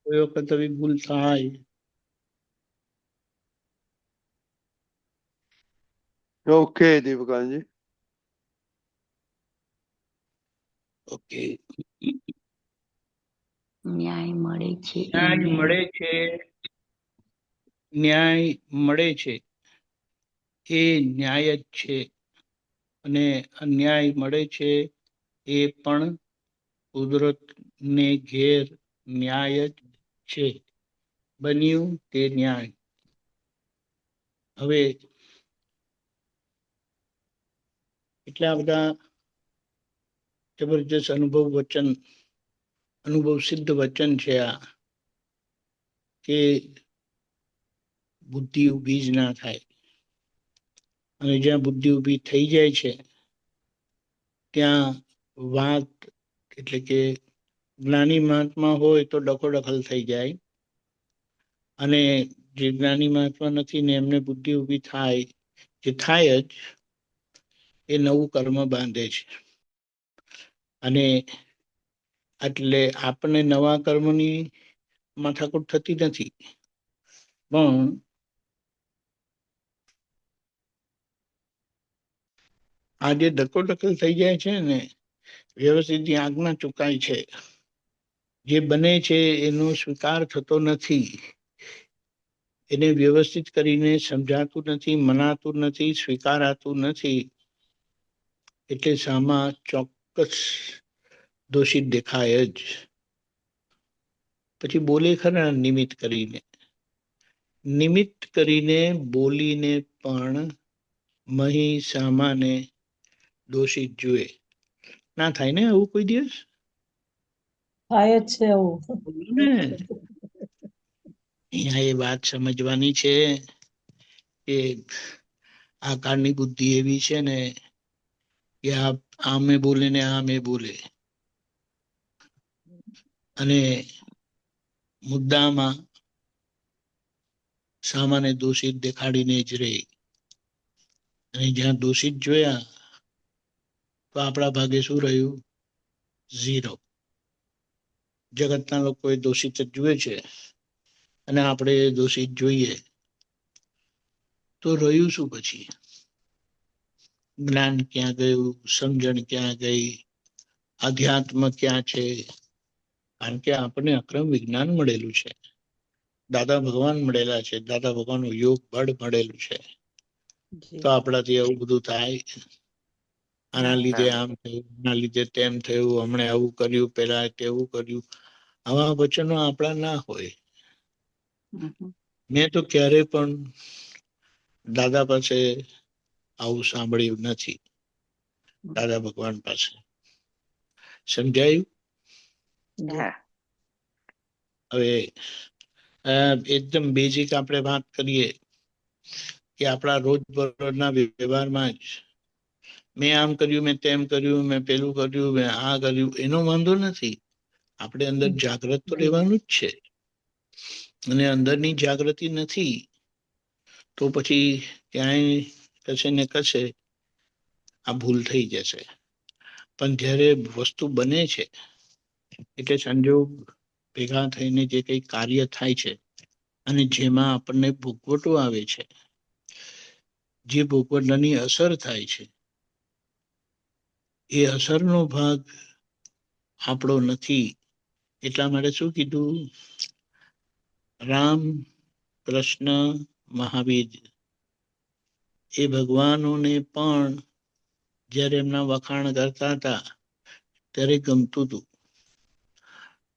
કોઈ વખત આવી ભૂલ થાય. ઓકે દીપકાનજી. ઓકે. ન્યાય મળે છે એ ન્યાય મળે છે, ન્યાય મળે છે એ ન્યાય જ છે, અને અન્યાય મળે છે એ પણ કુદરતને ઘેર ન્યાય જ છે. બન્યું તે ન્યાય. હવે એટલા બધા જબરજસ્ત અનુભવ સિદ્ધ વચન છે આ, કે બુદ્ધિ ઊભી જ ના થાય. અને જ્યાં બુદ્ધિ ઊભી થઈ જાય છે ત્યાં વાત એટલે કે જ્ઞાની મહાત્મા હોય તો ડખોડખલ થઈ જાય, અને જે જ્ઞાની મહાત્મા નથી ને એમને બુદ્ધિ ઊભી થાય, જે થાય જ, એ નવું કર્મ બાંધે છે. અને એટલે આપણને નવા કર્મની માથાકૂટ થતી નથી, પણ આ જે ડકોડકલ થઈ જાય છે ને, વ્યવસ્થિત આજ્ઞા ચુકાય છે, જે બને છે એનો સ્વીકાર થતો નથી, એને વ્યવસ્થિત કરીને સમજાતું નથી, મનાતું નથી, સ્વીકારાતું નથી, એટલે સામા ચોક્કસ દોષિત દેખાય જ. પછી બોલે ખરા નિમિત્ત કરીને, નિમિત્ત કરીને બોલીને પણ મહી સામાને દોષિત જુએ. ના થાય ને આવું કોઈ દિવસ? થાય જ છે આવું. ને અહીંયા એ વાત સમજવાની છે કે આ કાળની બુદ્ધિ એવી છે ને કે આમે બોલે ને આમે બોલે, અને મુદ્દામાં સામાન્ય દોષિત દેખાડીને જ રહે. અને જ્યાં દોષિત જોયા તો આપણા ભાગે શું રહ્યું? ઝીરો. જગતના લોકો એ દોષિત જ જુએ છે, અને આપણે દોષિત જોઈએ તો રહ્યું શું પછી? જ્ઞાન ક્યાં ગયું? સમજણ ક્યાં ગઈ? અધ્યાત્મ ક્યાં છે? કારણ કે આપણને અક્રમ વિજ્ઞાન મળેલું છે, દાદા ભગવાન મળેલા છે, દાદા ભગવાનનું યોગ બળ મળેલું છે, તો આપણાથી આવું બધું થાય? આના લીધે આમ થયું, આના લીધે તેમ થયું, હમણે આવું કર્યું, પેલા તેવું કર્યું, આવા વચનો આપણા ના હોય. મેં તો ક્યારે પણ દાદા પાસે આવું સાંભળ્યું નથી, દાદા ભગવાન પાસે. સમજાયું? હવે એકદમ બેઝિક આપણે વાત કરીએ કે આપણા રોજબરોજના વ્યવહારમાં જ મેં આમ કર્યું, મેં તેમ કર્યું, મેં પેલું કર્યું, મેં આ કર્યું, એનો વાંધો નથી. આપણે અંદર જાગૃત તો રહેવાનું જ છે, અને અંદરની જાગૃતિ નથી તો પછી ક્યાંય કશે ને કશે આ ભૂલ થઈ જશે. પણ જ્યારે વસ્તુ બને છે એટલે સંજોગ ભેગા થઈને જે કઈ કાર્ય થાય છે, અને જેમાં આપણને ભોગવટો આવે છે, જે ભોગવટાની અસર થાય છે, એ અસરનો ભાગ આપણો નથી. એટલા માટે શું કીધું? રામ, કૃષ્ણ, મહાવીર એ ભગવાનોને પણ જ્યારે એમના વખાણ કરતા હતા ત્યારે ગમતું હતું,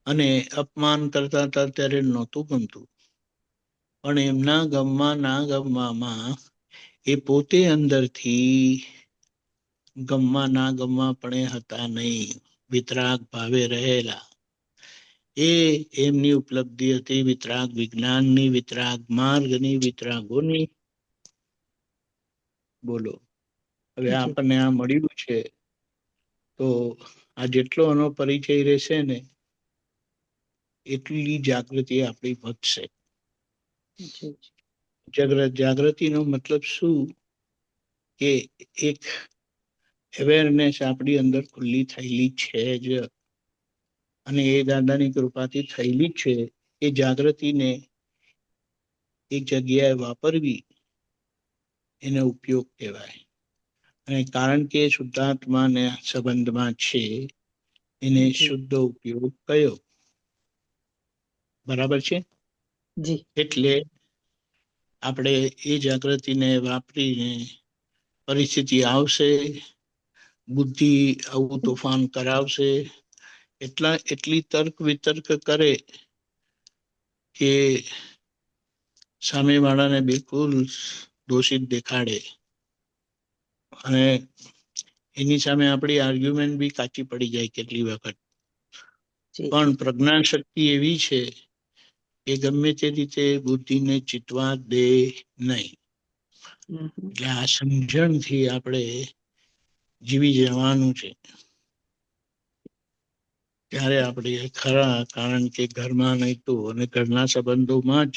અને અપમાન કરતા હતા ત્યારે નહોતું ગમતું. પણ એમના ગમમાં ના ગમવામાં એ પોતે અંદરથી ગમવા ના ગમવા પણ હતા નહીં, વિતરાગ ભાવે રહેલા. એ એમની ઉપલબ્ધિ હતી વિતરાગ વિજ્ઞાનની, વિતરાગ માર્ગની, વિતરાગોની. બોલો, હવે આપણને આ મળ્યું છે તો આ જેટલો આનો પરિચય રહેશે ને એટલી જાગૃતિ આપણી વધશે. જાગૃતિનો મતલબ શું? કે એક અવેરનેસ આપણી અંદર ખુલ્લી થયેલી છે જ, અને એ દાદાની કૃપાથી થયેલી જ છે. એ જાગૃતિને એક જગ્યાએ વાપરવી એને ઉપયોગ કહેવાય. અને કારણ કે શુદ્ધાત્માને સંબંધમાં છે એને જી શુદ્ધ ઉપયોગ કયો. બરાબર છે. જી એટલે આપણે એ જાગૃતિને વાપરીને પરિસ્થિતિ આવશે, બુદ્ધિ આવું તોફાન કરાવશે, એટલી તર્ક વિતર્ક કરે કે સામેવાળાને બિલકુલ દોષિત દેખાડે અને એની સામે આપણી આર્ગ્યુમેન્ટ બી કાચી પડી જાય કેટલી વખત. જી પણ પ્રજ્ઞા શક્તિ એવી છે કે ગમે તે રીતે બુદ્ધિને ચિતવા દે નહીં. એટલે આ સમજણથી આપણે જીવી જવાનું છે. ત્યારે આપણે ખરા, કારણ કે ઘરમાં નહીં તો અને ઘરના સંબંધોમાં જ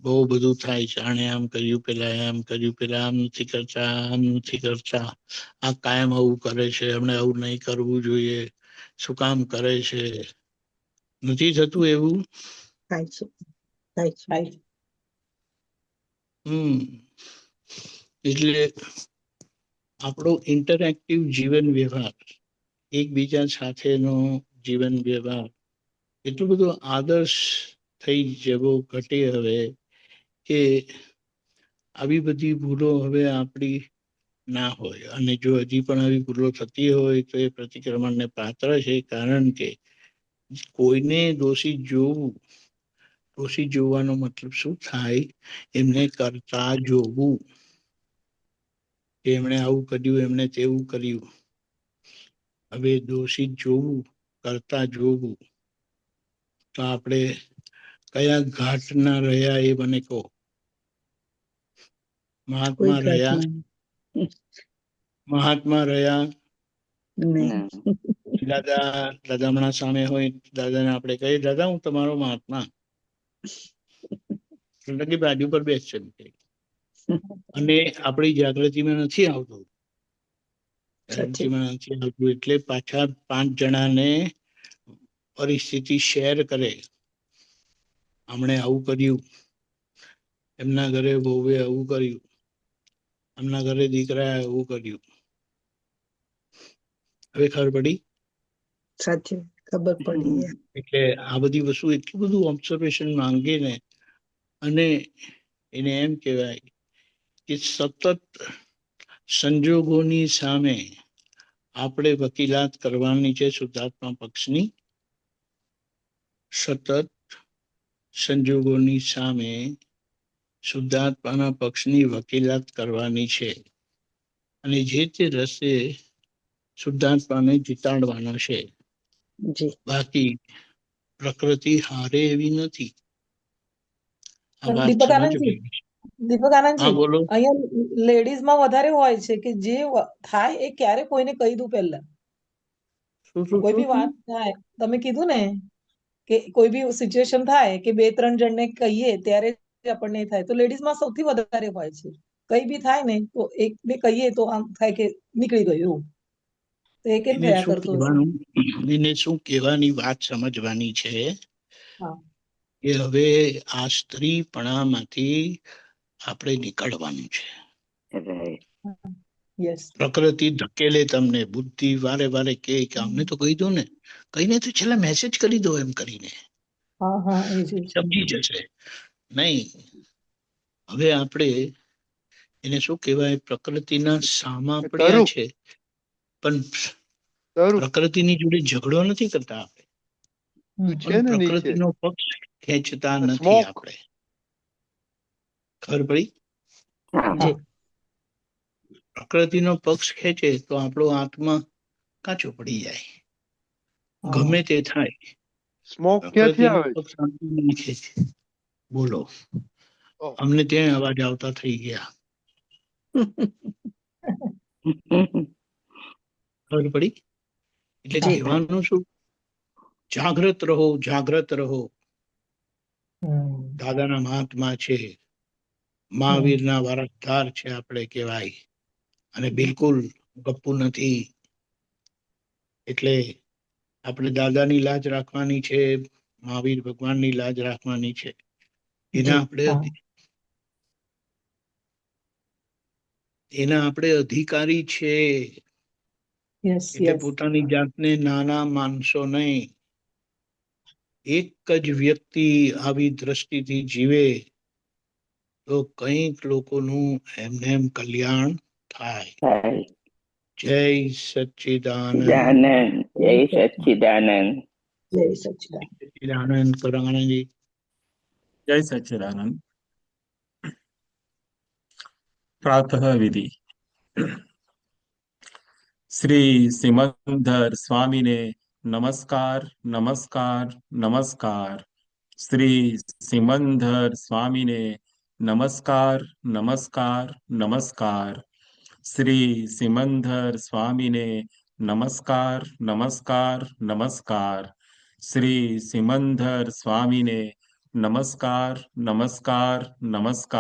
બહુ બધું થાય છે. આણે આમ કર્યું, પેલા આમ કર્યું, પેલા આમ નથી કરતા, આમ નથી કરતા, આ કાયમ આવું કરે છે, એમણે આવું નહીં કરવું જોઈએ, શું કામ કરે છે. નથી થતું એવું? થાય છે, થાય છે, થાય છે. એટલે આપણો ઇન્ટરેક્ટિવ જીવન વ્યવહાર, એકબીજા સાથેનો જીવન વ્યવહાર એટલો બધો આદર્શ થઈ જવો ઘટે હવે કે આવી બધી ભૂલો હવે આપણી ના હોય. અને જો હજી પણ આવી ભૂલો થતી હોય તો એ પ્રતિક્રમણને પાત્ર છે. કારણ કે કોઈને દોષિત જોવાનો મતલબ શું થાય? એમને કરતા જોવું કે એમણે આવું કર્યું, એમણે તેવું કર્યું. હવે દોષિત જોવું, કરતા જોવું, તો આપણે કયા ઘાટના રહ્યા એ મને કહો. કોઈ મહાત્મા રહ્યા નહીં. દાદા હમણાં સામે હોય, દાદાને આપણે કહીએ, દાદા હું તમારો મહાત્મા, બાજુ પર બેસશે. અને આપણી જાગૃતિમાં નથી આવતું, એટલે પાછા 5 જણાને પરિસ્થિતિ શેર કરે. હમણે આવું કર્યું, એમના ઘરે વહુએ આવું કર્યું, એમના ઘરે દીકરાએ આવું કર્યું. હવે ખબર પડી? સાચી ખબર પડી. એટલે આ બધી વસ્તુ એટલું બધું ઓબ્ઝર્વેશન માંગે ને. અને એને એમ કહેવાય કે સતત સંજોગોની સામે આપણે વકીલાત કરવાની છે. શુદ્ધાત્મા પક્ષની સતત સંજોગોની સામે શુદ્ધાત્માના પક્ષની વકીલાત કરવાની છે. અને જે તે રસ્તે શુદ્ધાત્માને જીતાડવાનો છે. બાકી પ્રકૃતિ હારે એવી નથી. આ વાત દીપક સમજવી. આનંદજી, બોલો. અહીંયા લેડીઝમાં વધારે હોય છે કે જે થાય એ ક્યારે કોઈને કહી દઉં પહેલા. કોઈ બી વાત થાય, તમે કીધું ને કે કોઈ બી સિચ્યુએશન થાય કે 2-3 જણને કહીએ ત્યારે આપણને થાય, તો લેડીઝમાં સૌથી વધારે હોય છે. કઈ બી થાય ને તો એક બે કહીએ તો આમ થાય કે નીકળી ગયું એવું. તો એ કેમ થયા કરતું હશે? એને શું કહેવાની વાત સમજવાની છે કે હવે આ સ્ત્રીપણામાંથી આપણે નીકળવાનું છે. પ્રકૃતિ ધકેલે તમને, બુદ્ધિ વારે વારે કે અમને તો કહી દો ને, કહીને તો છેલ્લા મેસેજ કરી દો એમ કરીને સમજી જશે. નહીં, હવે આપણે એને શું કહેવાય, પ્રકૃતિના સામા પડ્યા છે, પણ પ્રકૃતિની જોડે ઝઘડો નથી કરતા આપણે, પણ પ્રકૃતિનો પક્ષ ખેંચતા નથી આપણે. ખબર પડી? પ્રકૃતિનો પક્ષ ખેંચે તો આપણો આત્મા કાચો પડી જાય. ગમે તે થાય, પ્રકૃતિનો પક્ષ આત્મા ખેંચે. બોલો, અમને ત્યાં અવાજ આવતા થઈ ગયા. ખબર પડી? એટલે કહેવાનું શું, જાગ્રત રહો, જાગ્રત રહો. દાદાના મહાત્મા છે, મહાવીરના વારસદાર છે આપણે કહેવાય, અને બિલકુલ ગપ્પુ નથી. એટલે આપણે દાદાની લાજ રાખવાની છે, મહાવીર ભગવાનની લાજ રાખવાની છે. એના આપણે અધિકારી છે. એટલે પોતાની જાતને નાના માનશો નહીં. એક જ વ્યક્તિ આવી દ્રષ્ટિથી જીવે તો કંઈક લોકોનું એમને કલ્યાણ થાય. જય સચ્ચિદાનંદ. જય સચ્ચિદાનંદ. જય સચ્ચિદાનંદ. સચ્ચિદાનંદ કરાણાજી. જય સચ્ચિદાનંદ. प्रातः विधि. श्री सिमंदर स्वामी ने नमस्कार नमस्कार नमस्कार. श्री सिमंदर स्वामी ने नमस्कार नमस्कार नमस्कार. श्री सिमंदर स्वामी ने नमस्कार नमस्कार नमस्कार. श्री सिमंदर स्वामी ने नमस्कार नमस्कार नमस्कार.